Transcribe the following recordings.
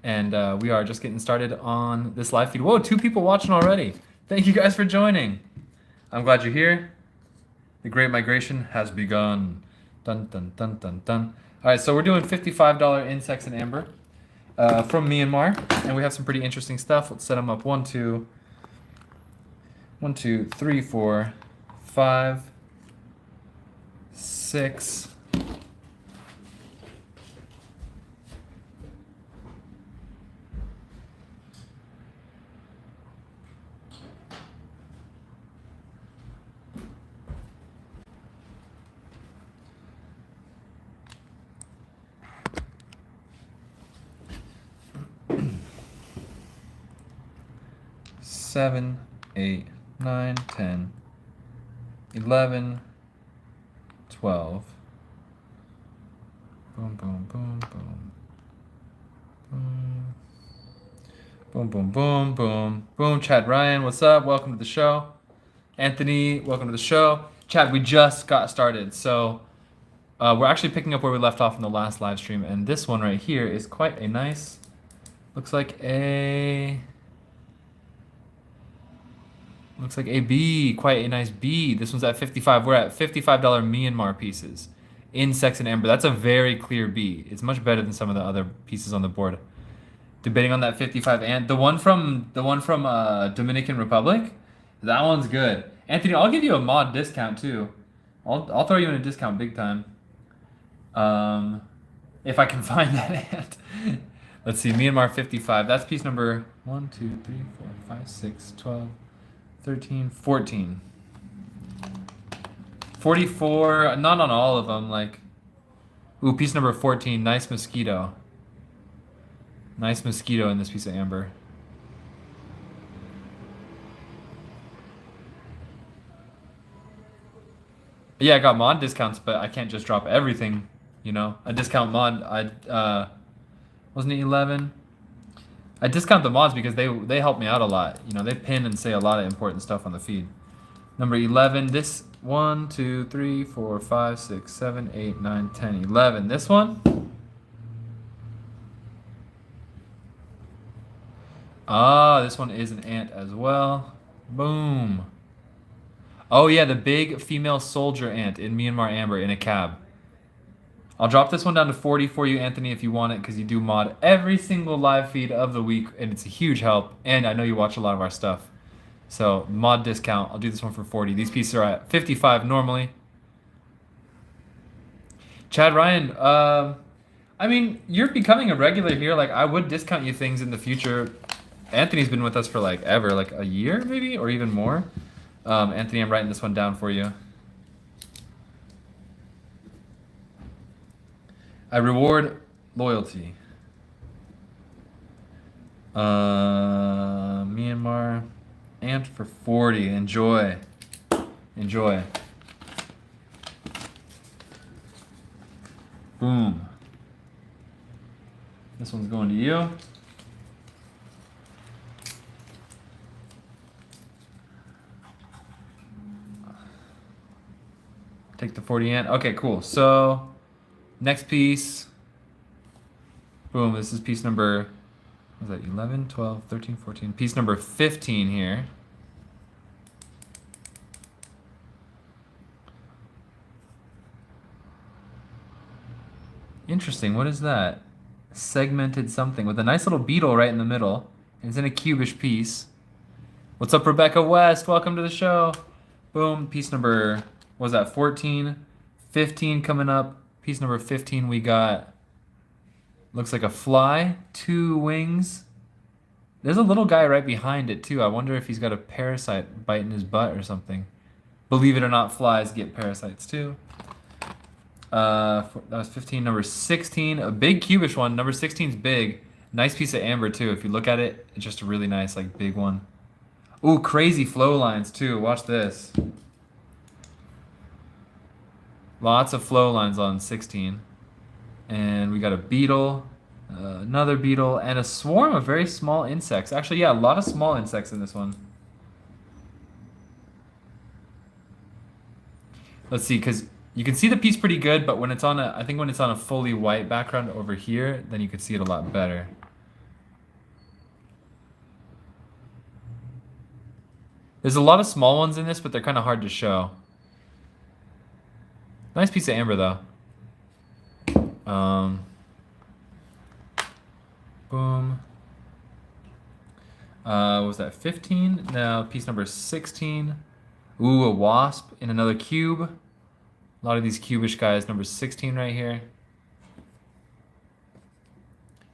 And we are just getting started on this live feed. Whoa, 2 people watching already. Thank you guys for joining. I'm glad you're here. The Great Migration has begun. Dun dun dun dun dun. All right, so we're doing $55 insects and amber from Myanmar, and we have some pretty interesting stuff. Let's set them up. 1, 2, 1, 2, 3, 4, 5, 6. Seven, 8, 9, 10, 11, 12. Boom, boom, boom, boom. Boom. Boom, boom, boom, boom, boom. Chad Ryan, what's up? Welcome to the show. Anthony, welcome to the show. Chad, we just got started, so we're actually picking up where we left off in the last live stream, and this one right here is quite a nice. Looks like a B, quite a nice B. This one's at 55. We're at $55 Myanmar pieces. Insects and amber. That's a very clear B. It's much better than some of the other pieces on the board. Debating on that 55 and the one from Dominican Republic, that one's good. Anthony, I'll give you a mod discount too. I'll throw you in a discount big time. If I can find that ant. Let's see, Myanmar 55. That's piece number 1, 2, 3, 4, 5, 6, 12, 13, 14. 44, not on all of them, like. Ooh, piece number 14, nice mosquito. Nice mosquito in this piece of amber. Yeah, I got mod discounts, but I can't just drop everything, you know? A discount mod, wasn't it 11? I discount the mods because they help me out a lot. You know, they pin and say a lot of important stuff on the feed. Number 11, this 1, 2, 3, 4, 5, 6, 7, 8, 9, 10, 11. This one? Ah, this one is an ant as well. Boom. Oh yeah, the big female soldier ant in Myanmar amber in a cab. I'll drop this one down to 40 for you, Anthony, if you want it, because you do mod every single live feed of the week, and it's a huge help. And I know you watch a lot of our stuff. So mod discount, I'll do this one for 40. These pieces are at 55 normally. Chad Ryan, I mean, you're becoming a regular here. Like, I would discount you things in the future. Anthony's been with us for like ever, like a year maybe, or even more. Anthony, I'm writing this one down for you. I reward loyalty. Myanmar ant for 40. Enjoy. Enjoy. Boom. This one's going to you. Take the 40 ant. Okay, cool. So next piece. Boom, this is piece number, what was that, 11, 12, 13, 14. Piece number 15 here. Interesting, what is that? Segmented something with a nice little beetle right in the middle. And it's in a cubish piece. What's up, Rebecca West? Welcome to the show. Boom, piece number, what was that, 14? 15 coming up. Piece number 15 we got, looks like a fly, 2 wings. There's a little guy right behind it too. I wonder if he's got a parasite biting his butt or something. Believe it or not, flies get parasites too. That was 15. Number 16, a big cubish one. Number 16 is big. Nice piece of amber too. If you look at it, it's just a really nice, like, big one. Ooh, crazy flow lines too. Watch this. Lots of flow lines on 16. And we got a beetle, another beetle, and a swarm of very small insects. Actually, yeah, a lot of small insects in this one. Let's see, because you can see the piece pretty good, but when it's on a, I think when it's on a fully white background over here, then you can see it a lot better. There's a lot of small ones in this, but they're kind of hard to show. Nice piece of amber, though. Boom. What was that, 15? Now, piece number 16. Ooh, a wasp in another cube. A lot of these cubish guys. Number 16 right here.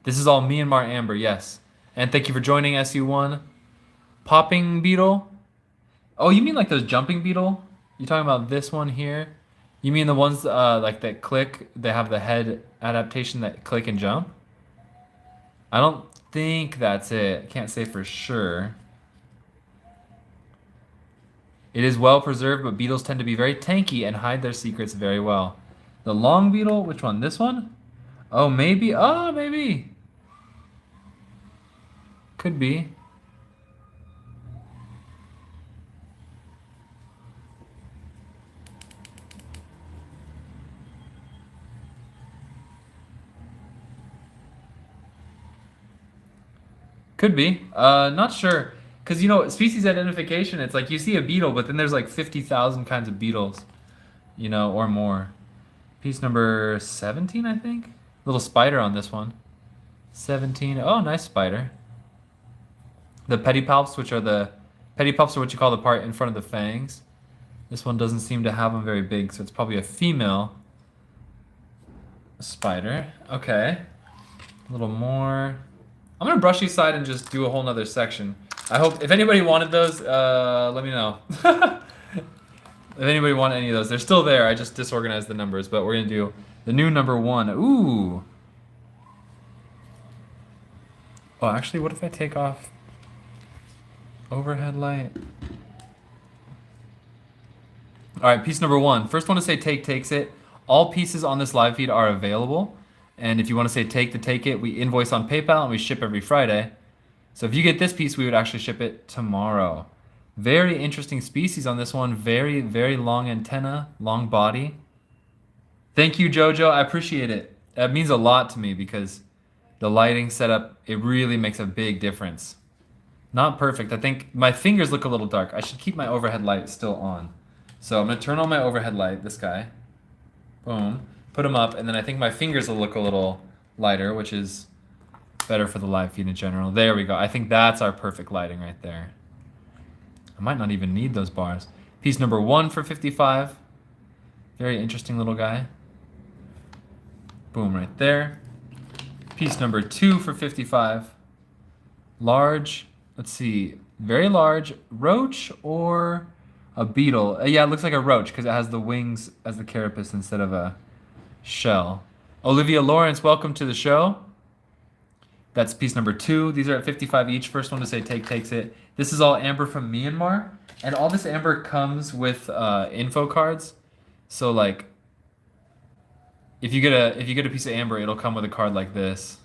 This is all Myanmar amber, yes. And thank you for joining, SU1. Popping beetle. Oh, you mean like those jumping beetle? You talking about this one here? You mean the ones like that click, they have the head adaptation that click and jump? I don't think that's it. I can't say for sure. It is well preserved, but beetles tend to be very tanky and hide their secrets very well. The long beetle, which one? This one? Oh, maybe. Oh, maybe. Could be. Could be. Not sure. Because, you know, species identification, it's like you see a beetle, but then there's like 50,000 kinds of beetles, you know, or more. Piece number 17, I think? Little spider on this one. 17. Oh, nice spider. The pedipalps, which are the... Pedipalps are what you call the part in front of the fangs. This one doesn't seem to have them very big, so it's probably a female spider. Okay. A little more. I'm gonna brush these aside and just do a whole nother section. I hope, if anybody wanted those, let me know. If anybody wanted any of those, they're still there. I just disorganized the numbers, but we're gonna do the new number 1. Ooh. Oh, actually, what if I take off overhead light? All right, piece number 1. First one to say take takes it. All pieces on this live feed are available. And if you want to say take to take it, we invoice on PayPal and we ship every Friday. So if you get this piece, we would actually ship it tomorrow. Very interesting species on this one. Very, very long antenna, long body. Thank you, Jojo. I appreciate it. That means a lot to me because the lighting setup, it really makes a big difference. Not perfect. I think my fingers look a little dark. I should keep my overhead light still on. So I'm going to turn on my overhead light, this guy. Boom. Put them up, and then I think my fingers will look a little lighter, which is better for the live feed in general. There we go. I think that's our perfect lighting right there. I might not even need those bars. Piece number 1 for 55. Very interesting little guy. Boom, right there. Piece number 2 for 55. Large, let's see, very large roach or a beetle. Yeah, it looks like a roach because it has the wings as the carapace instead of a shell. Olivia Lawrence, welcome to the show. That's piece number 2. These are at 55 each. First one to say take takes it. This is all amber from Myanmar, and all this amber comes with info cards. So like, if you get a piece of amber, it'll come with a card like this.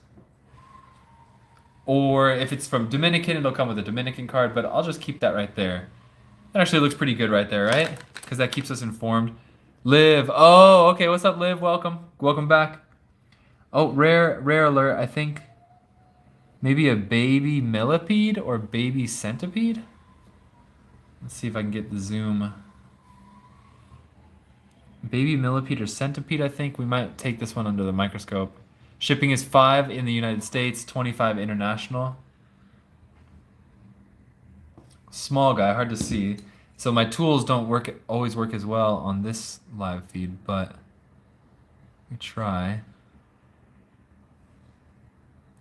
Or if it's from Dominican, it'll come with a Dominican card. But I'll just keep that right there. That actually looks pretty good right there, right? Because that keeps us informed. Liv. Oh, okay. What's up, Liv? Welcome. Welcome back. Oh, rare alert. I think maybe a baby millipede or baby centipede. Let's see if I can get the zoom. Baby millipede or centipede, I think. We might take this one under the microscope. Shipping is 5 in the United States, 25 international. Small guy, hard to see. So my tools don't always work as well on this live feed, but we try.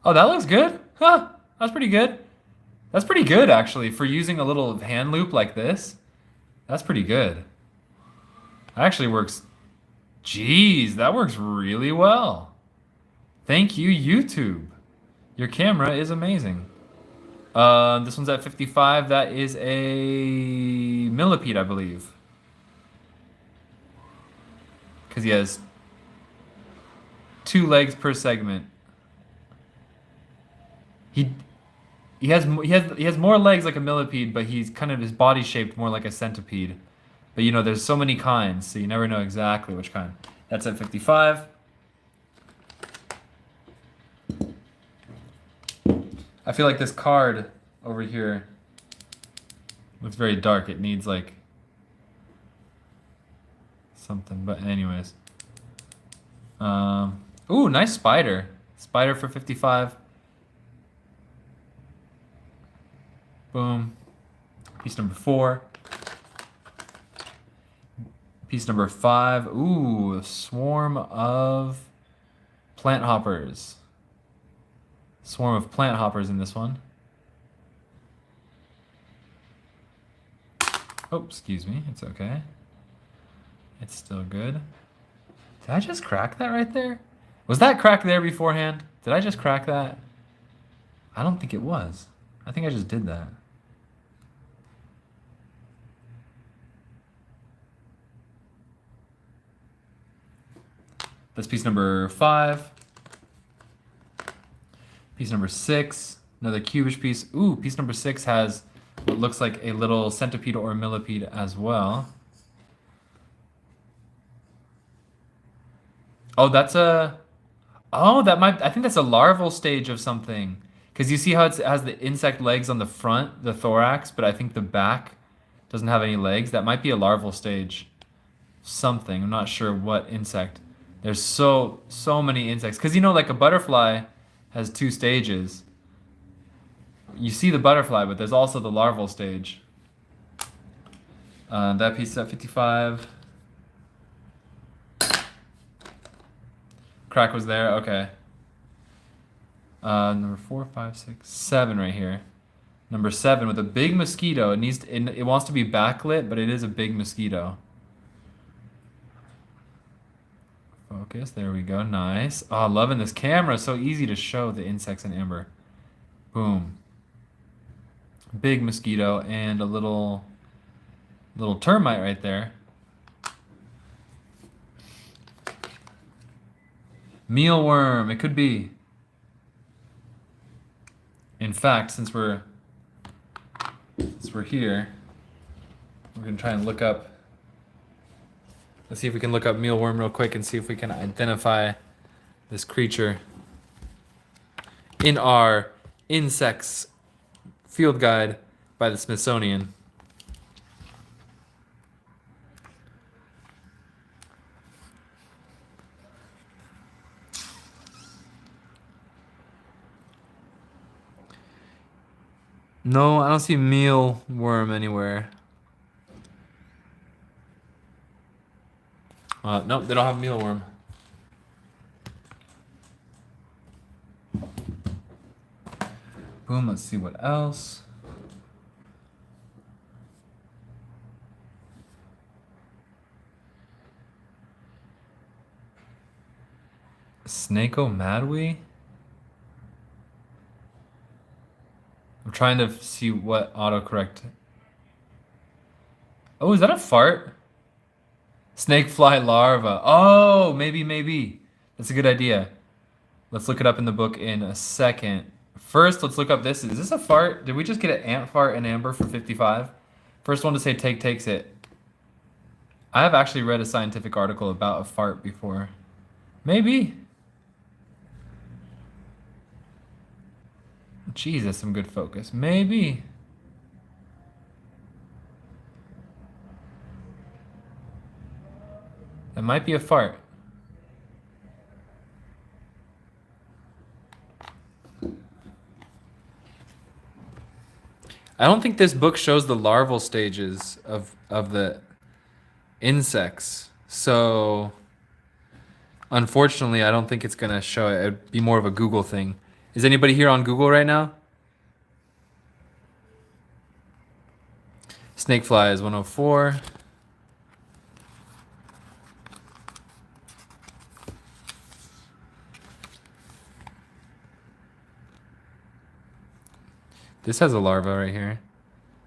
Oh, that looks good. Huh, that's pretty good. That's pretty good, actually, for using a little hand loop like this. That's pretty good. That actually works. Jeez, that works really well. Thank you, YouTube. Your camera is amazing. This one's at 55. That is a millipede, I believe. Because he has 2 legs per segment. He has more legs like a millipede, but he's kind of his body shaped more like a centipede. But you know, there's so many kinds, so you never know exactly which kind. That's at 55. I feel like this card over here Looks very dark. It needs like something. But anyways. Ooh, nice spider. Spider for 55. Boom. Piece number 4. Piece number 5. Ooh, a swarm of plant hoppers. Swarm of plant hoppers in this one. Oh, excuse me. It's okay. It's still good. Did I just crack that right there? Was that crack there beforehand? Did I just crack that? I don't think it was. I think I just did that. That's piece number 5. Piece number 6. Another cubish piece. Ooh, piece number 6 has what looks like a little centipede or millipede as well. Oh, that's a... Oh, that might... I think that's a larval stage of something. Because you see how it has the insect legs on the front, the thorax, but I think the back doesn't have any legs. That might be a larval stage. Something. I'm not sure what insect. There's so many insects. Because you know, like a butterfly has 2 stages. You see the butterfly, but there's also the larval stage. That piece is at 55. Crack was there, okay. Number 4, 5, 6, 7 right here. Number 7 with a big mosquito. It wants to be backlit, but it is a big mosquito. Focus, there we go, nice. Oh, loving this camera. So easy to show the insects in amber. Boom. Big mosquito and a little termite right there. Mealworm, it could be. In fact, since we're here, we're gonna try and look up. Let's see if we can look up mealworm real quick and see if we can identify this creature in our insects field guide by the Smithsonian. No, I don't see mealworm anywhere. Nope, they don't have mealworm. Boom, let's see what else. Snako Madwe? I'm trying to see what autocorrect. Oh, is that a fart? Snakefly larva. Oh, maybe. That's a good idea. Let's look it up in the book in a second. First, let's look up this. Is this a fart? Did we just get an ant fart in amber for 55? First one to say takes it. I have actually read a scientific article about a fart before. Maybe. Jeez, that's some good focus. Maybe. That might be a fart. I don't think this book shows the larval stages of the insects. So, unfortunately, I don't think it's going to show it. It'd be more of a Google thing. Is anybody here on Google right now? Snakefly is 104. This has a larva right here.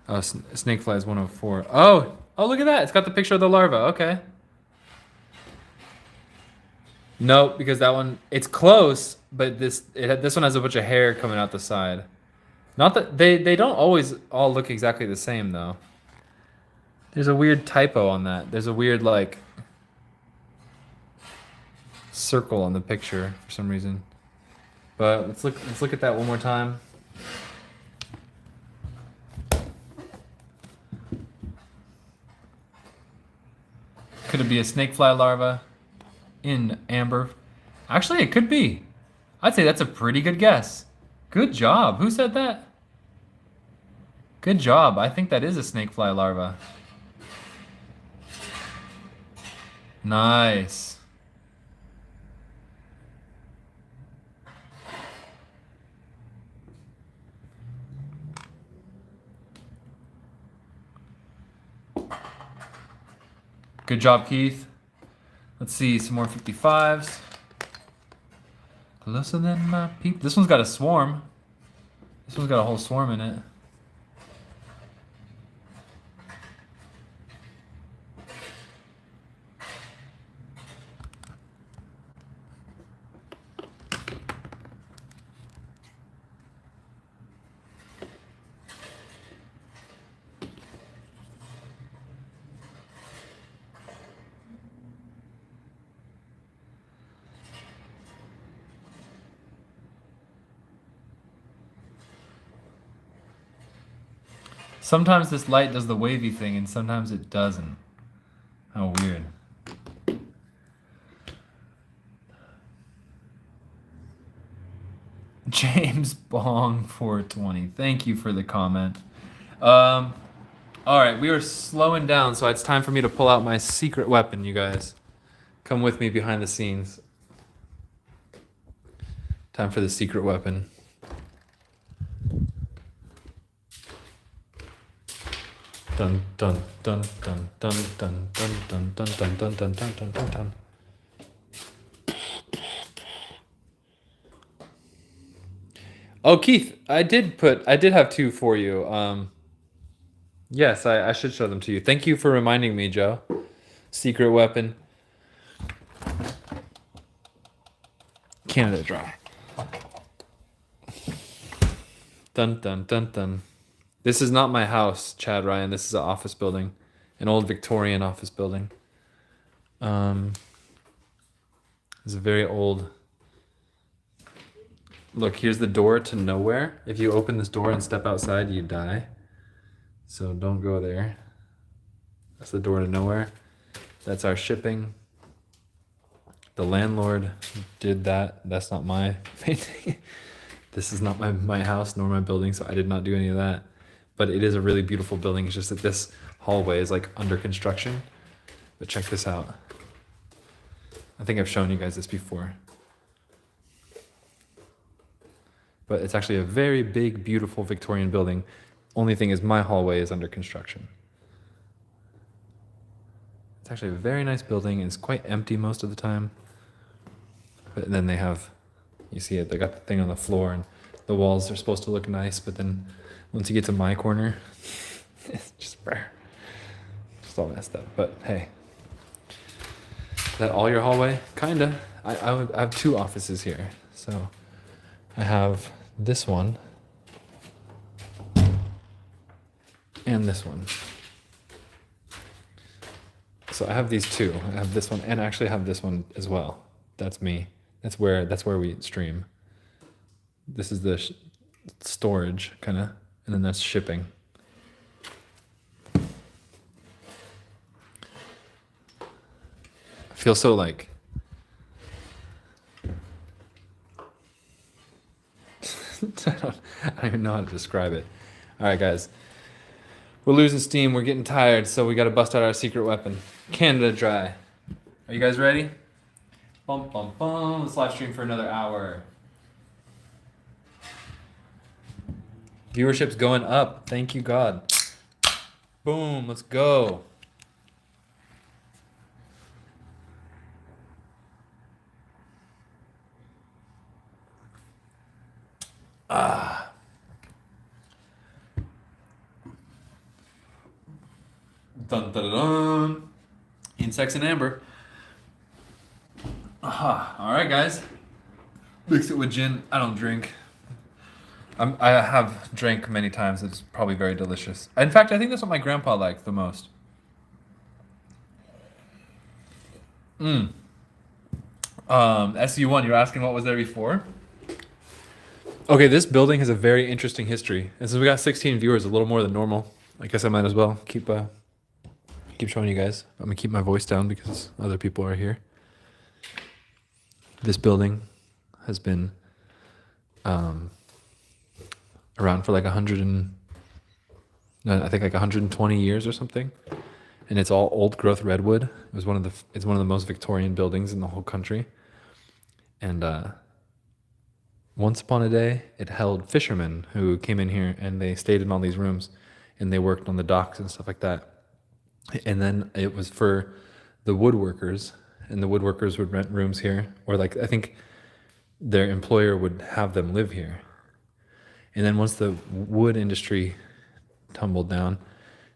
Oh, snakefly is 104. Oh, look at that. It's got the picture of the larva. Okay. Nope, because that one, it's close, but this one has a bunch of hair coming out the side. Not that they don't always all look exactly the same though. There's a weird typo on that. There's a weird like circle on the picture for some reason. But let's look at that one more time. Could it be a snakefly larva in amber? Actually, it could be. I'd say that's a pretty good guess. Good job. Who said that? Good job. I think that is a snakefly larva. Nice. Good job, Keith. Let's see, some more 55s. Closer than my peep. This one's got a swarm. This one's got a whole swarm in it. Sometimes this light does the wavy thing and sometimes it doesn't. How weird. James Bong 420. Thank you for the comment. All right, we are slowing down, so it's time for me to pull out my secret weapon, you guys. Come with me behind the scenes. Time for the secret weapon. Dun dun dun dun dun dun dun dun dun dun dun dun dun dun dun dun. Oh, Keith, I did have two for you. Yes, I should show them to you. Thank you for reminding me, Joe. Secret weapon. Canada Dry. Dun dun dun dun. This is not my house, Chad Ryan. This is an office building, an old Victorian office building. It's a very old. Look, here's the door to nowhere. If you open this door and step outside, you die. So don't go there. That's the door to nowhere. That's our shipping. The landlord did that. That's not my painting. This is not my house nor my building, so I did not do any of that. But it is a really beautiful building. It's just that this hallway is like under construction. But check this out. I think I've shown you guys this before. But it's actually a very big, beautiful Victorian building. Only thing is my hallway is under construction. It's actually a very nice building. It's quite empty most of the time. But then they have, you see it, they got the thing on the floor and the walls are supposed to look nice, but then once you get to my corner, it's just all messed up. But hey, is that all your hallway? Kinda. I have two offices here. So I have this one and this one. So I have these two. I have this one and I actually have this one as well. That's me. That's where we stream. This is the storage kind of, and then that's shipping. I feel so like I don't even know how to describe it. All right, guys. We're losing steam. We're getting tired, so we got to bust out our secret weapon. Canada Dry. Are you guys ready? Bum, bum, bum. Let's live stream for another hour. Viewership's going up. Thank you, God. Boom. Let's go. Dun, dun, dun, dun. Insects and amber. All right, guys. Mix it with gin. I don't drink. I have drank many times. It's probably very delicious. In fact, I think that's what my grandpa liked the most. SU1, you're asking what was there before? Okay, this building has a very interesting history. And since we got 16 viewers, a little more than normal, I guess I might as well keep keep showing you guys. I'm gonna keep my voice down because other people are here. This building has been around for like 120 years or something, and it's all old growth redwood. It's one of the most Victorian buildings in the whole country, and once upon a day, it held fishermen who came in here and they stayed in all these rooms, and they worked on the docks and stuff like that. And then it was for the woodworkers, and the woodworkers would rent rooms here, or like I think their employer would have them live here. And then once the wood industry tumbled down,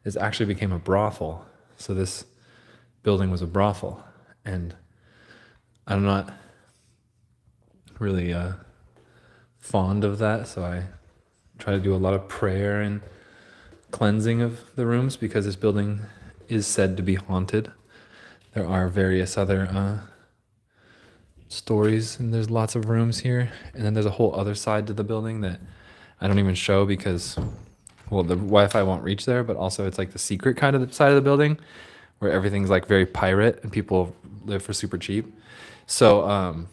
this actually became a brothel. So this building was a brothel, and I'm not really fond of that, so I try to do a lot of prayer and cleansing of the rooms because this building is said to be haunted. There are various other stories, and there's lots of rooms here, and then there's a whole other side to the building that I don't even show because, well, the Wi-Fi won't reach there, but also it's like the secret kind of the side of the building where everything's like very pirate and people live for super cheap. So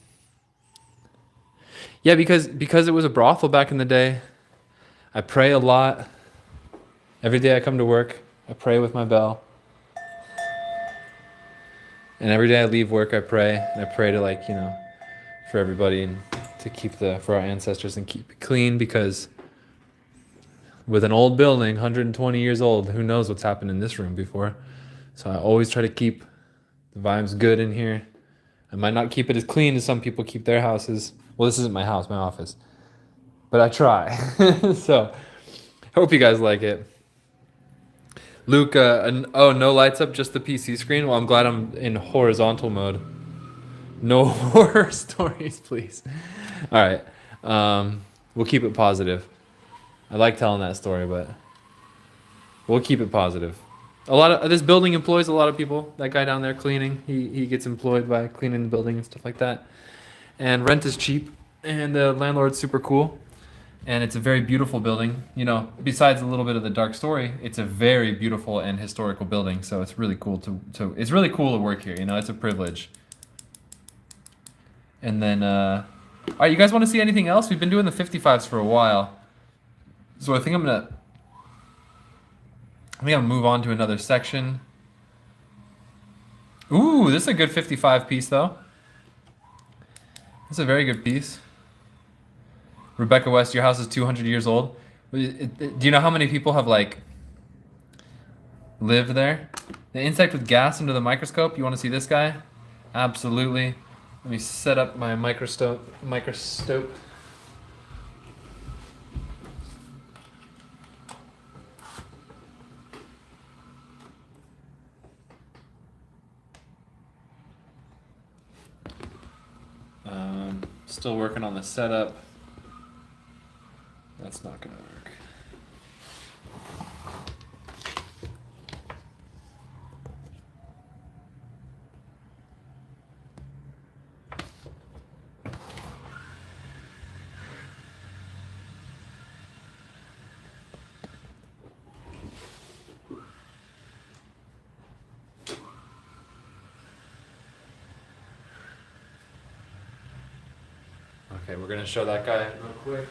yeah, because it was a brothel back in the day, I pray a lot. Every day I come to work, I pray with my bell. And every day I leave work, I pray. And I pray to, like, you know, for everybody and to keep for our ancestors and keep it clean, because with an old building, 120 years old, who knows what's happened in this room before. So I always try to keep the vibes good in here. I might not keep it as clean as some people keep their houses. Well, this isn't my house, my office. But I try. So hope you guys like it. Luke, no lights up, just the PC screen? Well, I'm glad I'm in horizontal mode. No horror stories, please. All right. We'll keep it positive. I like telling that story, but we'll keep it positive. This building employs a lot of people. That guy down there cleaning, he gets employed by cleaning the building and stuff like that. And rent is cheap, and the landlord's super cool. And it's a very beautiful building. You know, besides a little bit of the dark story, it's a very beautiful and historical building. So it's really cool it's really cool to work here. You know, it's a privilege. And then, all right, you guys want to see anything else? We've been doing the 55s for a while. So I think I'm gonna move on to another section. Ooh, this is a good 55 piece though. It's a very good piece. Rebecca West, your house is 200 years old. Do you know how many people have, like, lived there? The insect with gas under the microscope. You want to see this guy? Absolutely. Let me set up my microscope. Still working on the setup. That's not gonna work. Okay, we're gonna show that guy real quick.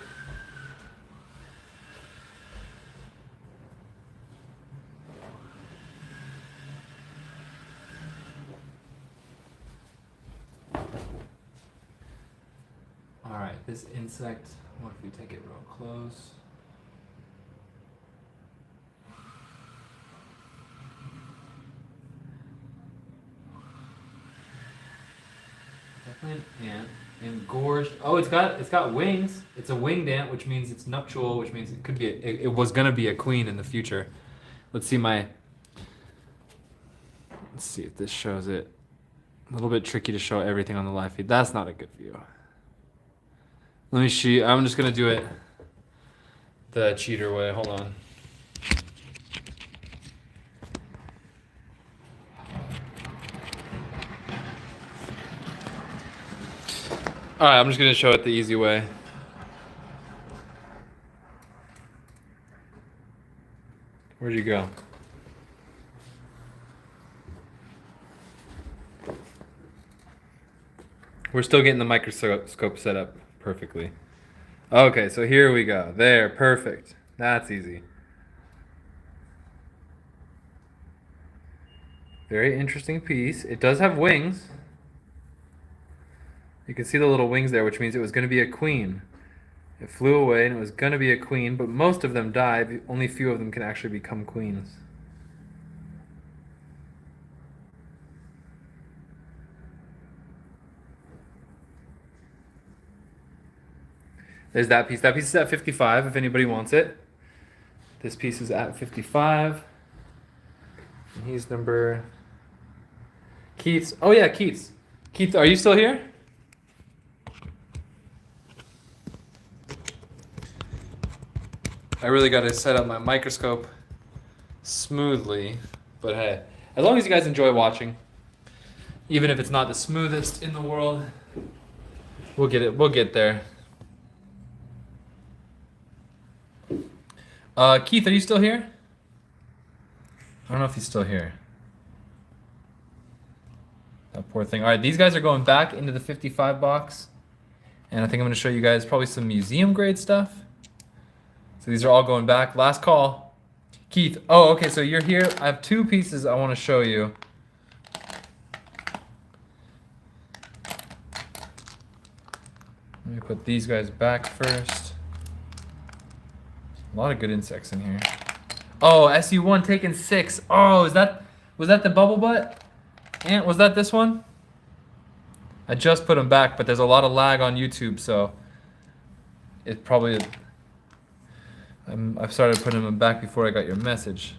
Alright, this insect, what if we take it real close? Definitely an ant. Engorged. Oh, it's got wings. It's a winged ant, which means it's nuptial, which means it could be it was gonna be a queen in the future. Let's see if this shows it. A little bit tricky to show everything on the live feed. That's not a good view. Let me see. I'm just gonna do it the cheater way. Hold on. Alright, I'm just gonna show it the easy way. Where'd you go? We're still getting the microscope set up perfectly. Okay, so here we go. There, perfect. That's easy. Very interesting piece. It does have wings. You can see the little wings there, which means it was going to be a queen. It flew away and it was going to be a queen, but most of them died. Only few of them can actually become queens. There's that piece. That piece is at 55 if anybody wants it. This piece is at 55. And he's number... Keith's. Oh yeah, Keith's. Keith, are you still here? I really got to set up my microscope smoothly. But hey, as long as you guys enjoy watching, even if it's not the smoothest in the world, we'll get it. We'll get there. Keith, are you still here? I don't know if he's still here. That poor thing. All right, these guys are going back into the 55 box. And I think I'm going to show you guys probably some museum grade stuff. So these are all going back. Last call. Keith. Oh, okay, so you're here. I have two pieces I want to show you. Let me put these guys back first. A lot of good insects in here. Oh, SU1 taking 6. Oh, was that the bubble butt? And was that this one? I just put them back, but there's a lot of lag on YouTube, so it probably... I've started putting them back before I got your message.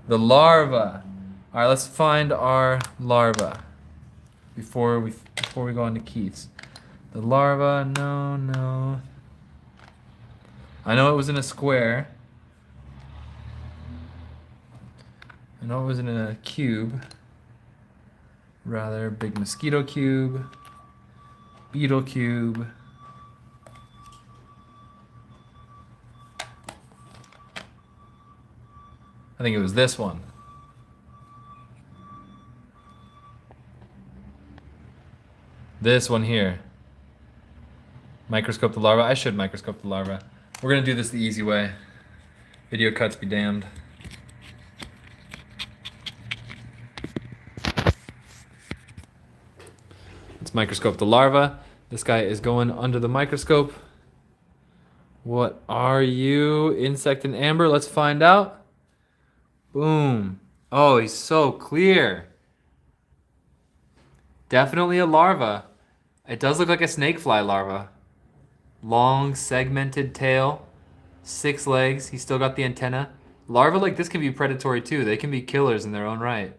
The larva. All right, let's find our larva before we go on to Keith's. The larva, no. I know it was in a square. I know it was in a cube. Rather, big mosquito cube, beetle cube. I think it was this one. This one here. Microscope the larva. I should microscope the larva. We're gonna do this the easy way. Video cuts be damned. Let's microscope the larva. This guy is going under the microscope. What are you? Insect in amber. Let's find out. Boom. Oh, he's so clear. Definitely a larva. It does look like a snakefly larva. Long, segmented tail. 6 legs. He's still got the antenna. Larvae like this can be predatory too. They can be killers in their own right.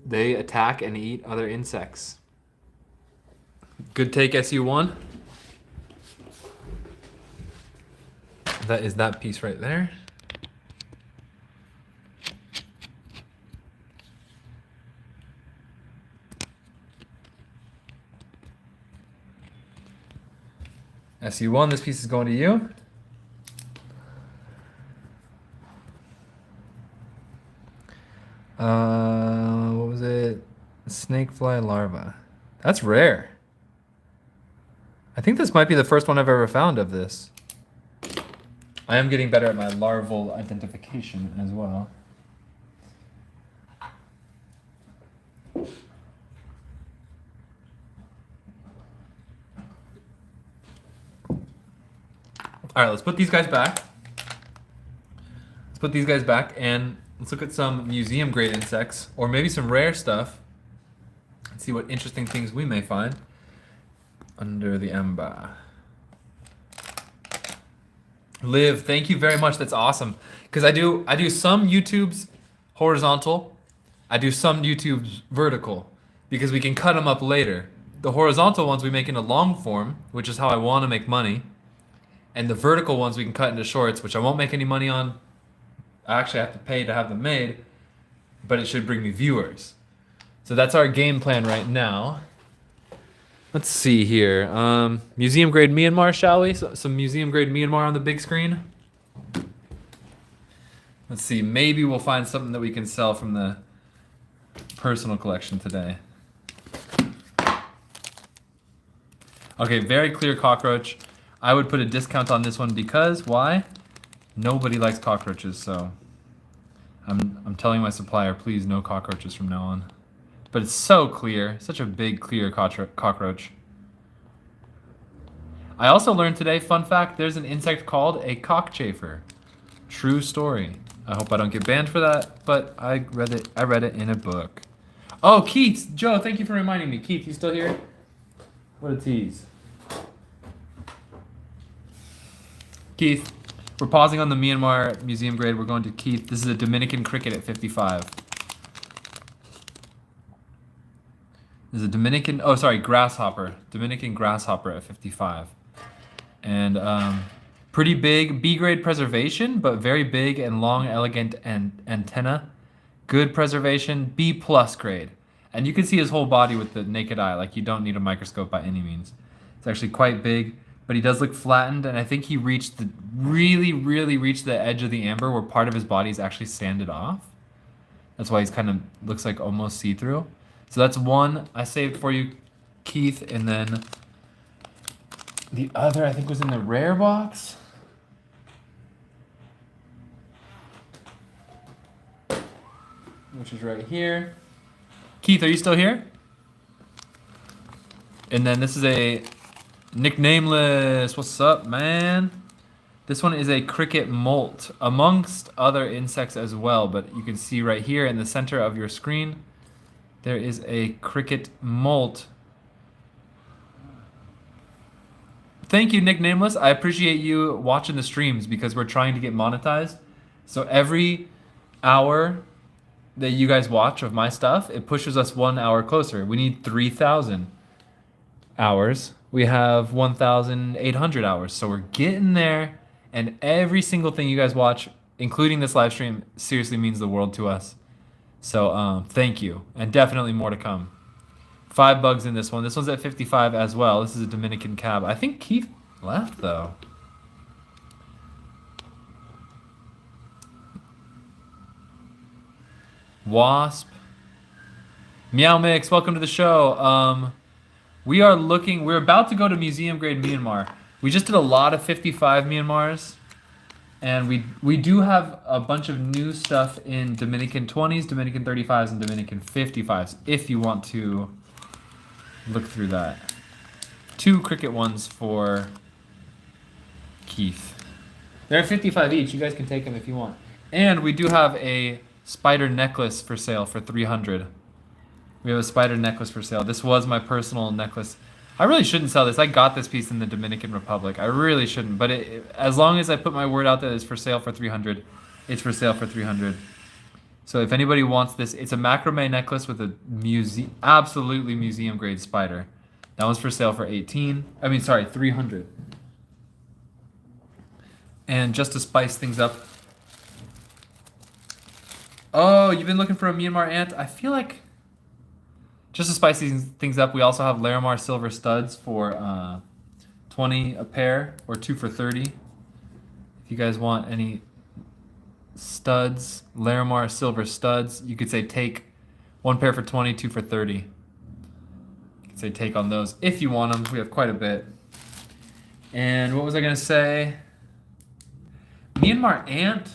They attack and eat other insects. Good take, SU1. That is that piece right there. SU1, this piece is going to you. What was it? Snakefly larva. That's rare. I think this might be the first one I've ever found of this. I am getting better at my larval identification as well. All right, let's put these guys back. Let's put these guys back and let's look at some museum grade insects or maybe some rare stuff and see what interesting things we may find under the ember. Liv, thank you very much. That's awesome. Because I do some YouTubes horizontal. I do some YouTubes vertical because we can cut them up later. The horizontal ones we make into long form, which is how I want to make money. And the vertical ones we can cut into shorts, which I won't make any money on. I actually have to pay to have them made, but it should bring me viewers. So that's our game plan right now. Let's see here. Museum grade Myanmar, shall we? So, some museum grade Myanmar on the big screen. Let's see. Maybe we'll find something that we can sell from the personal collection today. Okay, very clear cockroach. I would put a discount on this one because why? Nobody likes cockroaches, so I'm telling my supplier, please no cockroaches from now on. But it's so clear, such a big clear cockroach. I also learned today, fun fact, there's an insect called a cockchafer. True story. I hope I don't get banned for that, but I read it in a book. Oh, Keith, Joe, thank you for reminding me. Keith, you still here? What a tease. Keith, we're pausing on the Myanmar museum grade. We're going to Keith. This is a Dominican cricket at 55. This is a Dominican, oh sorry, grasshopper. Dominican grasshopper at 55. And pretty big B grade preservation, but very big and long, elegant and antenna. Good preservation, B plus grade. And you can see his whole body with the naked eye, like you don't need a microscope by any means. It's actually quite big, but he does look flattened, and I think he reached the, really reached the edge of the amber where part of his body is actually sanded off. That's why he's kind of, looks like almost see-through. So that's one I saved for you, Keith, and then the other I think was in the rare box. Which is right here. Keith, are you still here? And then this is a nicknameless. What's up, man? This one is a cricket molt, amongst other insects as well, but you can see right here in the center of your screen, there is a cricket molt. Thank you, nicknameless. I appreciate you watching the streams because we're trying to get monetized. So every hour that you guys watch of my stuff, it pushes us 1 hour closer. We need 3,000 hours. We have 1,800 hours. So we're getting there, and every single thing you guys watch, including this live stream, seriously means the world to us. So thank you, and definitely more to come. 5 bugs in this one. This one's at 55 as well. This is a Dominican cab. I think Keith left though. Wasp. Meow Mix, welcome to the show. We're about to go to museum grade Myanmar. We just did a lot of 55 Myanmars. And we do have a bunch of new stuff in Dominican 20s, Dominican 35s, and Dominican 55s, if you want to look through that. 2 cricket ones for Keith. They're at 55 each. You guys can take them if you want. And we do have a spider necklace for sale for 300. We have a spider necklace for sale. This was my personal necklace. I really shouldn't sell this. I got this piece in the Dominican Republic. I really shouldn't. But as long as I put my word out that it's for sale for 300, it's for sale for 300. So if anybody wants this, it's a macrame necklace with a absolutely museum grade spider. That one's for sale for 300. And just to spice things up. Oh, you've been looking for a Myanmar ant? I feel like, just to spice these things up, we also have Larimar silver studs for 20 a pair, or 2 for 30. If you guys want any studs, Larimar silver studs, you could say take 1 pair for 20, 2 for 30. You could say take on those if you want them. We have quite a bit. And what was I gonna say? Myanmar ant.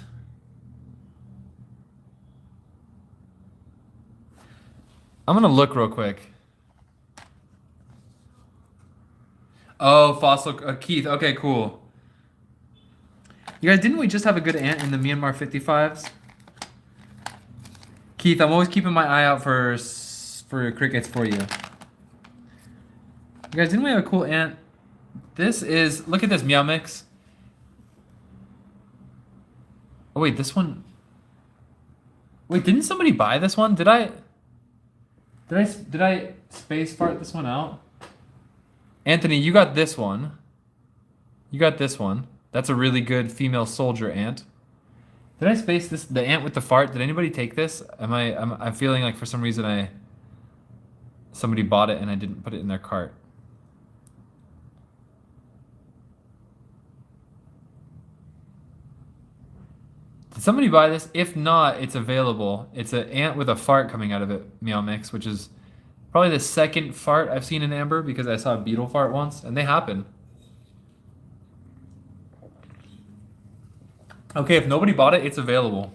I'm gonna look real quick. Oh, fossil Keith. Okay, cool. You guys, didn't we just have a good ant in the Myanmar 55s? Keith, I'm always keeping my eye out for crickets for you. You guys, didn't we have a cool ant? This is, look at this, Meow Mix. Oh wait, this one. Wait, didn't somebody buy this one? Did I space fart this one out? Anthony, you got this one. You got this one. That's a really good female soldier ant. Did I space this? The ant with the fart. Did anybody take this? I'm feeling like for some reason somebody bought it and I didn't put it in their cart. Did somebody buy this? If not, it's available. It's an ant with a fart coming out of it, Meow Mix, which is Probably the second fart I've seen in amber because I saw a beetle fart once, and they happen. Okay, if nobody bought it, it's available.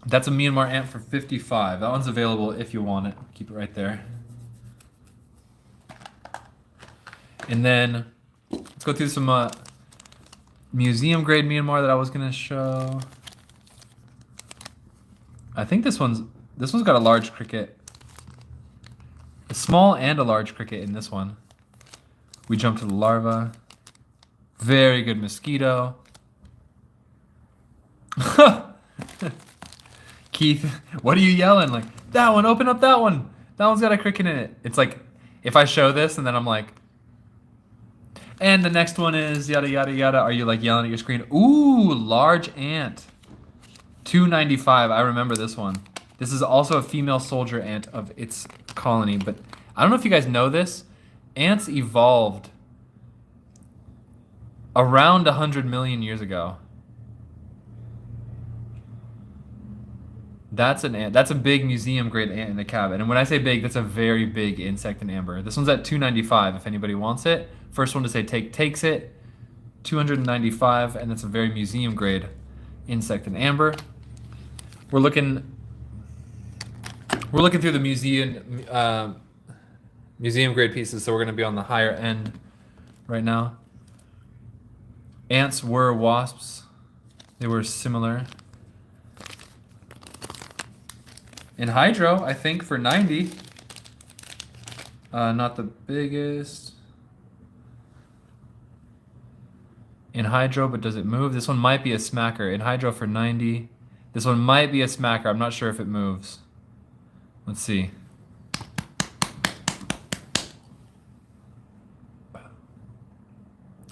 That's a Myanmar ant for 55. That one's available if you want it. Keep it right there. And then let's go through some museum grade Myanmar that I was gonna show. I think this one's got a large cricket. A small and a large cricket in this one. We jump to the larva. Very good mosquito. Keith, what are you yelling? Like, that one, open up that one. That one's got a cricket in it. It's like, if I show this and then I'm like, and the next one is yada, yada, yada. Are you like yelling at your screen? Ooh, large ant. 295. I remember this one. This is also a female soldier ant of its colony, but I don't know if you guys know this. Ants evolved around 100 million years ago. That's an ant. That's a big museum grade ant in a cabin. And when I say big, that's a very big insect in amber. This one's at 295 if anybody wants it. First one to say take takes it. 295, and that's a very museum grade insect in amber. We're looking through the museum grade pieces, so we're gonna be on the higher end right now. Ants were wasps. They were similar. In hydro, I think for 90. Not the biggest. In hydro, but does it move? This one might be a smacker. In hydro for 90. This one might be a smacker. I'm not sure if it moves. Let's see.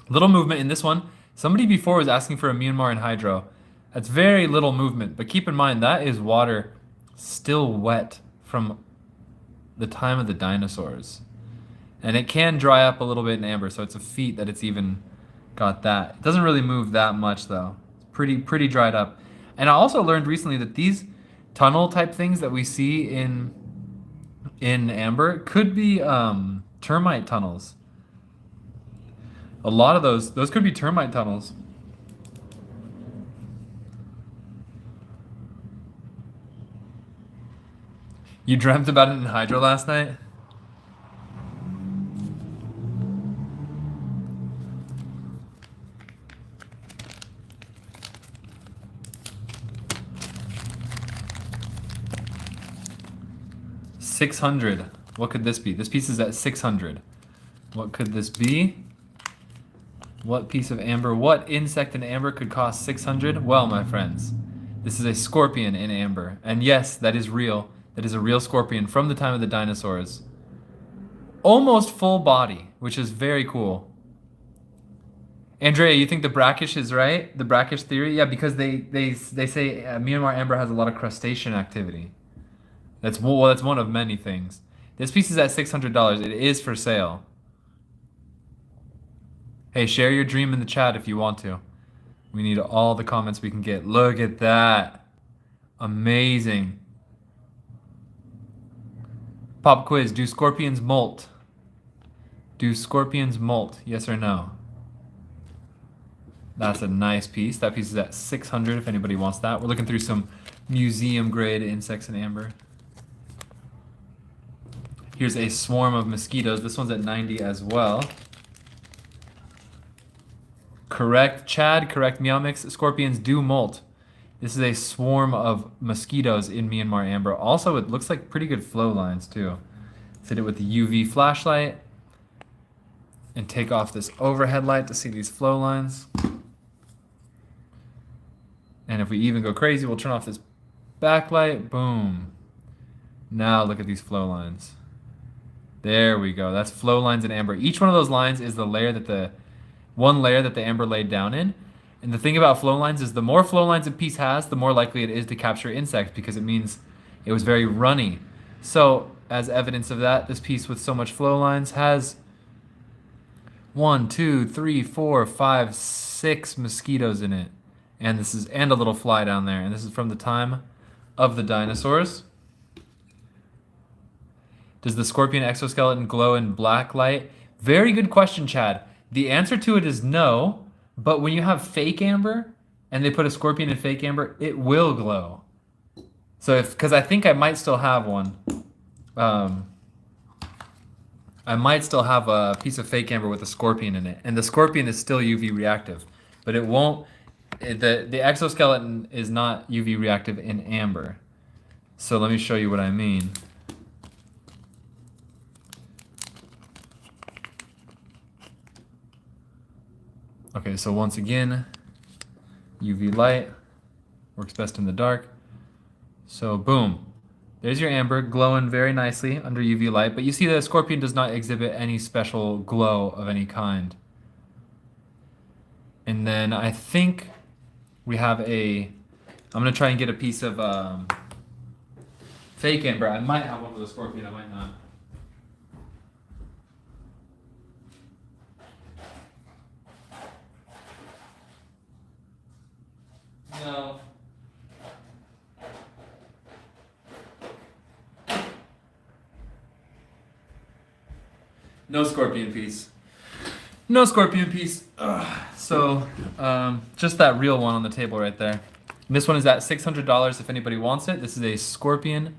Little movement in this one. Somebody before was asking for a Myanmar in hydro. That's very little movement, but keep in mind that is water still wet from the time of the dinosaurs. And it can dry up a little bit in amber, so it's a feat that it's even got that. It doesn't really move that much though. It's pretty dried up. And I also learned recently that these tunnel type things that we see in amber could be termite tunnels. A lot of those could be termite tunnels. You dreamt about it in hydro last night? $600. What could this be? This piece is at 600. What could this be? What piece of amber? What insect in amber could cost 600? Well, my friends, this is a scorpion in amber. And yes, that is real. That is a real scorpion from the time of the dinosaurs. Almost full body, which is very cool. Andrea, you think the brackish is right? The brackish theory? Yeah, because they say Myanmar amber has a lot of crustacean activity. That's one of many things. This piece is at $600. It is for sale. Hey, share your dream in the chat if you want to. We need all the comments we can get. Look at that. Amazing. Pop quiz. Do scorpions molt? Do scorpions molt? Yes or no? That's a nice piece. That piece is at 600 if anybody wants that. We're looking through some museum grade insects in amber. Here's a swarm of mosquitoes. This one's at 90 as well. Correct, Chad. Correct, Meowmix. Scorpions do molt. This is a swarm of mosquitoes in Myanmar amber. Also, it looks like pretty good flow lines too. Let's hit it with the UV flashlight and take off this overhead light to see these flow lines. And if we even go crazy, we'll turn off this backlight. Boom. Now look at these flow lines. There we go. That's flow lines in amber. Each one of those lines is the layer that one layer that the amber laid down in. And the thing about flow lines is the more flow lines a piece has, the more likely it is to capture insects because it means it was very runny. So as evidence of that, this piece with so much flow lines has 1, 2, 3, 4, 5, 6 mosquitoes in it. And a little fly down there. And this is from the time of the dinosaurs. Does the scorpion exoskeleton glow in black light? Very good question, Chad. The answer to it is no, but when you have fake amber and they put a scorpion in fake amber, it will glow. So because I think I might still have one. I might still have a piece of fake amber with a scorpion in it, and the scorpion is still UV reactive, but it won't. The exoskeleton is not UV reactive in amber. So let me show you what I mean. Okay, so once again, UV light works best in the dark. So boom. There's your amber glowing very nicely under UV light, but you see the scorpion does not exhibit any special glow of any kind. And then I think we have I'm gonna try and get a piece of fake amber. I might have one with a scorpion, I might not. No. No scorpion piece. No scorpion piece. Ugh. So, just that real one on the table right there. This one is at $600 if anybody wants it. This is a scorpion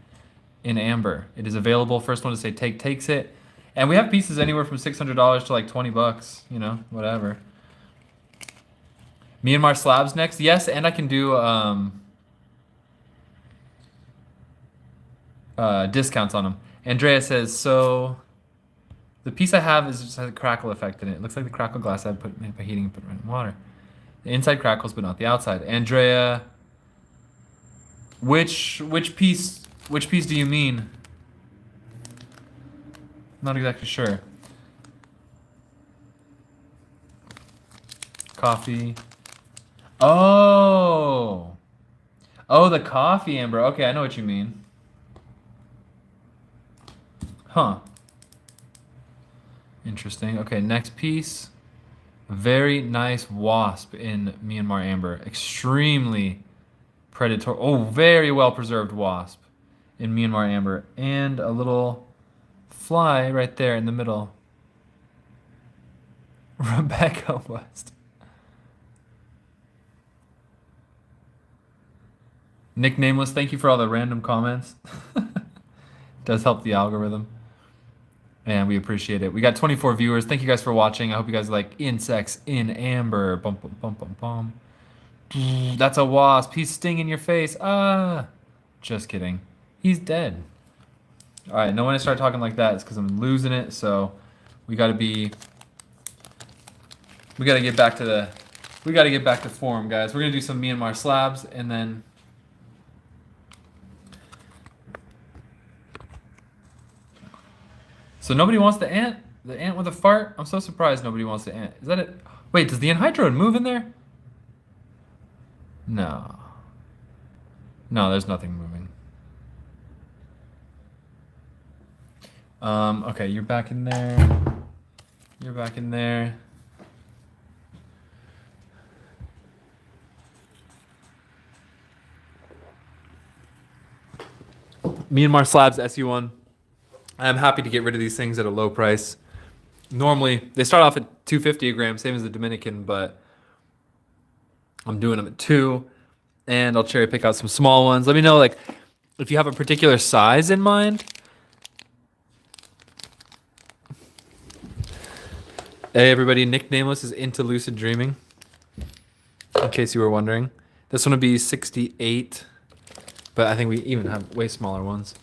in amber. It is available. First one to say take takes it. And we have pieces anywhere from $600 to like 20 bucks, you know, whatever. Myanmar slabs next. Yes, and I can do discounts on them. Andrea says, so the piece I have is just has a crackle effect in it. It looks like the crackle glass I put by heating and put in water. The inside crackles, but not the outside. Andrea, which piece do you mean? Not exactly sure. Coffee. Oh, the coffee amber. Okay, I know what you mean. Huh. Interesting. Okay, next piece. Very nice wasp in Myanmar amber. Extremely predatory. Oh, very well preserved wasp in Myanmar amber. And a little fly right there in the middle. Rebecca West. Nick Nameless, thank you for all the random comments. Does help the algorithm. And we appreciate it. We got 24 viewers. Thank you guys for watching. I hope you guys like insects in amber. Bum, bum, bum, bum, bum. That's a wasp. He's stinging your face. Ah. Just kidding. He's dead. All right. No, when I start talking like that, it's because I'm losing it. So we got to get back to form, guys. We're going to do some Myanmar slabs and then so nobody wants the ant? The ant with a fart? I'm so surprised nobody wants the ant. Is that it? Wait, does the anhydride move in there? No. No, there's nothing moving. Okay, you're back in there. You're back in there. Myanmar slabs SU1. I'm happy to get rid of these things at a low price. Normally, they start off at $2.50 a gram, same as the Dominican, but I'm doing them at $2, and I'll cherry pick out some small ones. Let me know, like, if you have a particular size in mind. Hey, everybody, Nick Nameless is into lucid dreaming, in case you were wondering. This one would be 68, but I think we even have way smaller ones.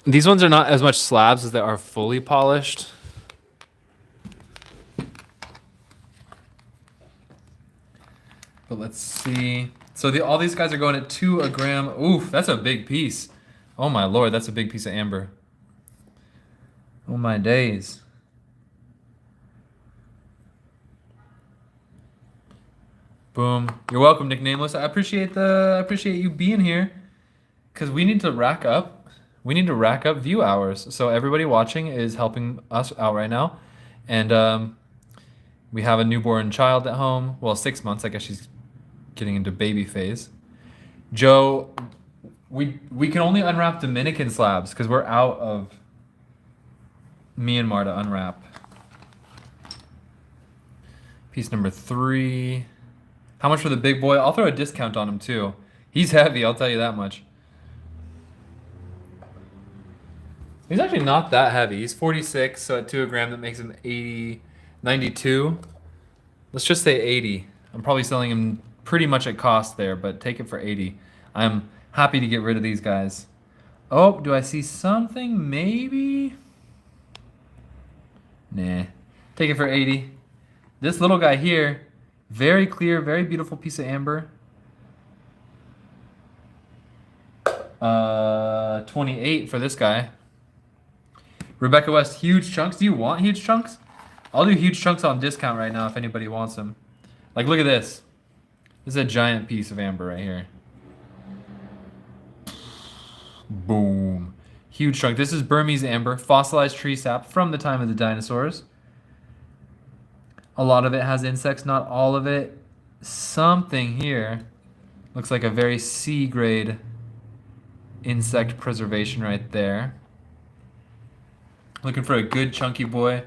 These ones are not as much slabs as they are fully polished. But let's see. So all these guys are going at 2 a gram. Oof, that's a big piece. Oh my lord, that's a big piece of amber. Oh my days. Boom. You're welcome, Nick Nameless. I appreciate you being here, because we need to rack up. We need to rack up view hours. So everybody watching is helping us out right now. And we have a newborn child at home. Well, 6 months. I guess she's getting into baby phase. Joe, we can only unwrap Dominican slabs because we're out of Myanmar to unwrap. Piece number 3. How much for the big boy? I'll throw a discount on him too. He's heavy, I'll tell you that much. He's actually not that heavy. He's 46, so at 2 a gram that makes him 80, 92. Let's just say 80. I'm probably selling him pretty much at cost there, but take it for 80. I'm happy to get rid of these guys. Oh, do I see something? Maybe? Nah. Take it for 80. This little guy here, very clear, very beautiful piece of amber. 28 for this guy. Rebecca West, huge chunks. Do you want huge chunks? I'll do huge chunks on discount right now if anybody wants them. Like, look at this. This is a giant piece of amber right here. Boom. Huge chunk. This is Burmese amber, fossilized tree sap from the time of the dinosaurs. A lot of it has insects, not all of it. Something here looks like a very C-grade insect preservation right there. Looking for a good chunky boy.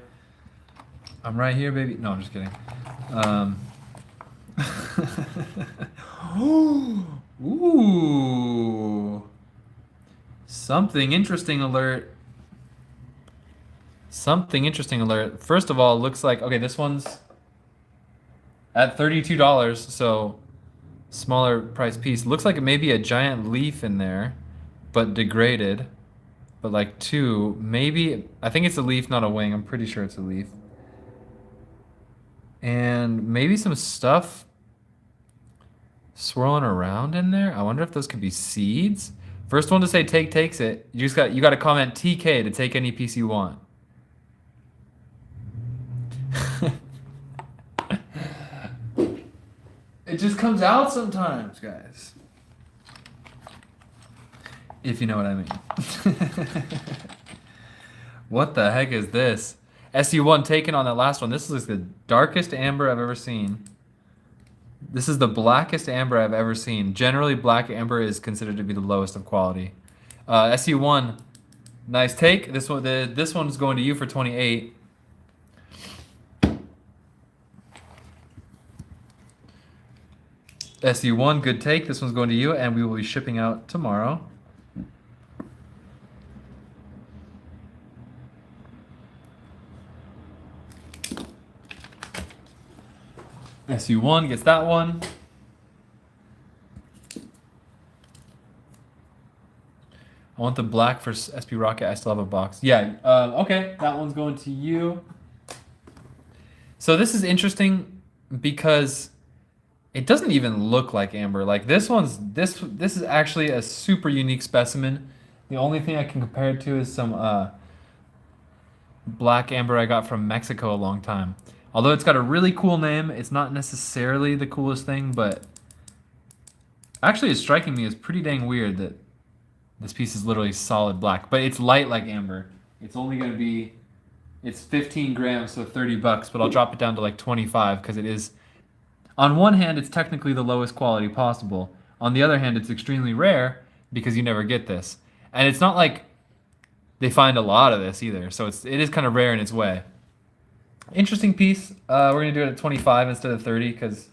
I'm right here, baby. No, I'm just kidding. Ooh. Something interesting alert. Something interesting alert. First of all, it looks like, okay, this one's at $32, so smaller price piece. Looks like it may be a giant leaf in there, but degraded. But like 2, maybe, I think it's a leaf, not a wing. I'm pretty sure it's a leaf. And maybe some stuff swirling around in there. I wonder if those could be seeds. First one to say take takes it. You got to comment TK to take any piece you want. It just comes out sometimes, guys. If you know what I mean. What the heck is this? SU1 taken on that last one. This is the darkest amber I've ever seen. This is the blackest amber I've ever seen. Generally, black amber is considered to be the lowest of quality. SU1, nice take. This one's going to you for 28. SU1, good take. This one's going to you, and we will be shipping out tomorrow. SU1 gets that one. I want the black for SP Rocket. I still have a box. Yeah, okay. That one's going to you. So this is interesting because it doesn't even look like amber. Like this is actually a super unique specimen. The only thing I can compare it to is some black amber I got from Mexico a long time. Although it's got a really cool name, it's not necessarily the coolest thing, but actually it's striking me as pretty dang weird that this piece is literally solid black, but it's light like amber. It's only going to be, it's 15 grams, so $30, but I'll drop it down to like 25 because it is, on one hand, it's technically the lowest quality possible. On the other hand, it's extremely rare because you never get this. And it's not like they find a lot of this either, so it is kind of rare in its way. Interesting piece. We're going to do it at 25 instead of 30 because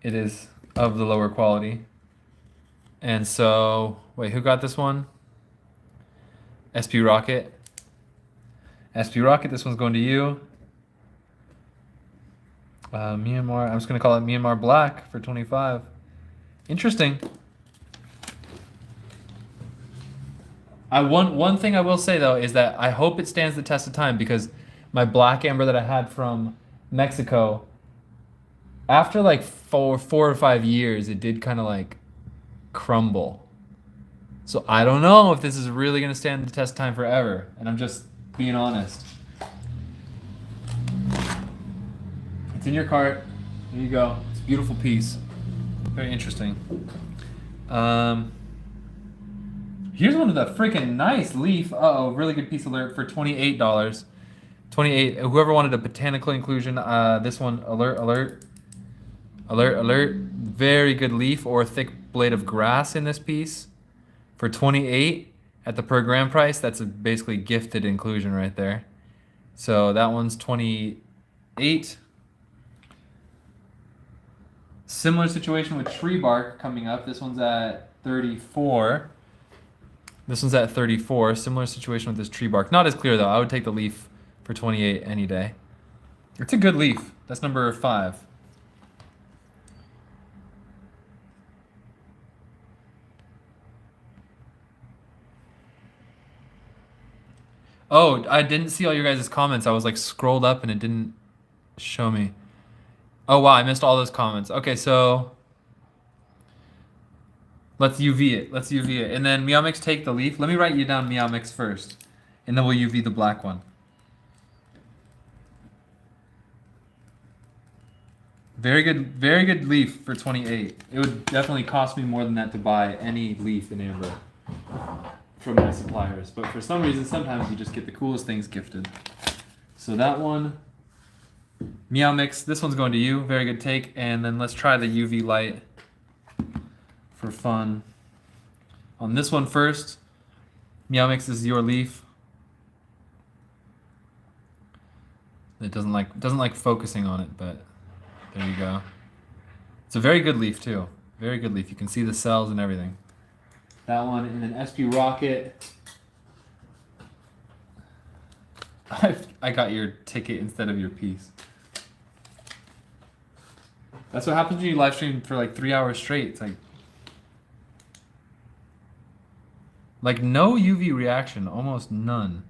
it is of the lower quality. And so, wait, who got this one? SP Rocket. SP Rocket, this one's going to you. Myanmar, I'm just going to call it Myanmar Black for 25. Interesting. One thing I will say, though, is that I hope it stands the test of time because my black amber that I had from Mexico, after like four or 5 years, it did kind of like crumble. So I don't know if this is really going to stand the test of time forever. And I'm just being honest. It's in your cart. There you go. It's a beautiful piece. Very interesting. Here's one of the freaking nice leaf. Uh-oh, really good piece alert for $28. 28. Whoever wanted a botanical inclusion, this one, alert. Alert, alert. Very good leaf or thick blade of grass in this piece. For 28 at the per gram price, that's a basically gifted inclusion right there. So that one's 28. Similar situation with tree bark coming up. This one's at 34. This one's at 34. Similar situation with this tree bark. Not as clear though. I would take the leaf for 28 any day. It's a good leaf. That's number 5. Oh, I didn't see all your guys' comments. I was like scrolled up and it didn't show me. Oh wow, I missed all those comments. Okay, so let's UV it. Let's UV it. And then Meowmix, take the leaf. Let me write you down Meowmix first. And then we'll UV the black one. Very good leaf for 28. It would definitely cost me more than that to buy any leaf in amber from my suppliers. But for some reason, sometimes you just get the coolest things gifted. So that one, Meowmix, this one's going to you. Very good take. And then let's try the UV light for fun. On this one first, Meowmix, this is your leaf. It doesn't like focusing on it, but there you go. It's a very good leaf too. Very good leaf. You can see the cells and everything. That one, and then SP Rocket. I got your ticket instead of your piece. That's what happens when you live stream for like 3 hours straight. It's like no UV reaction, almost none.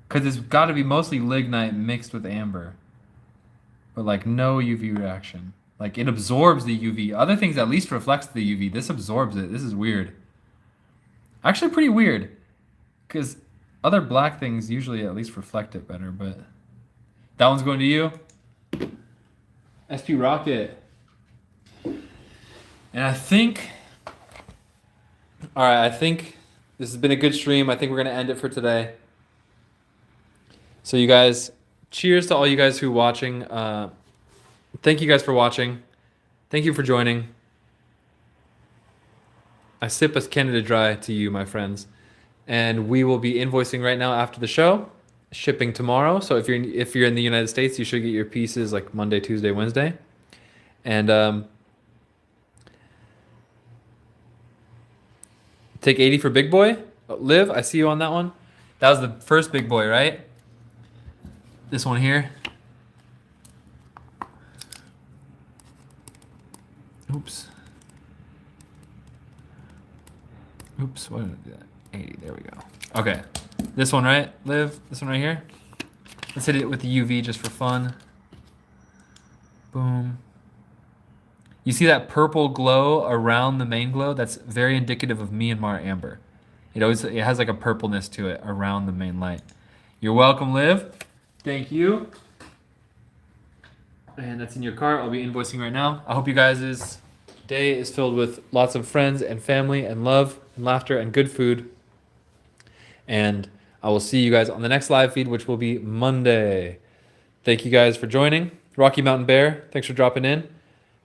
Because it's got to be mostly lignite mixed with amber. But like no UV reaction. Like it absorbs the UV. Other things at least reflects the UV. This absorbs it. This is weird. Actually pretty weird. Because other black things usually at least reflect it better. But that one's going to you. SP Rocket. And I think... Alright, I think this has been a good stream. I think we're going to end it for today. So you guys, cheers to all you guys who are watching. Thank you guys for watching. Thank you for joining. I sip a Canada Dry to you, my friends. And we will be invoicing right now after the show, shipping tomorrow. So if you're in the United States, you should get your pieces like Monday, Tuesday, Wednesday. And take 80 for Big Boy. Liv, I see you on that one. That was the first Big Boy, right? This one here. Oops. Oops, what did I do that? 80, there we go. Okay. This one, right? Liv, this one right here. Let's hit it with the UV just for fun. Boom. You see that purple glow around the main glow? That's very indicative of Myanmar amber. It has like a purpleness to it around the main light. You're welcome, Liv. Thank you. And that's in your cart. I'll be invoicing right now. I hope you guys' day is filled with lots of friends and family and love and laughter and good food. And I will see you guys on the next live feed, which will be Monday. Thank you guys for joining. Rocky Mountain Bear, thanks for dropping in.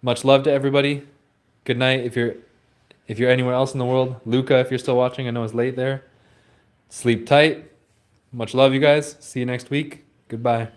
Much love to everybody. Good night if you're anywhere else in the world. Luca, if you're still watching, I know it's late there. Sleep tight. Much love, you guys. See you next week. Goodbye.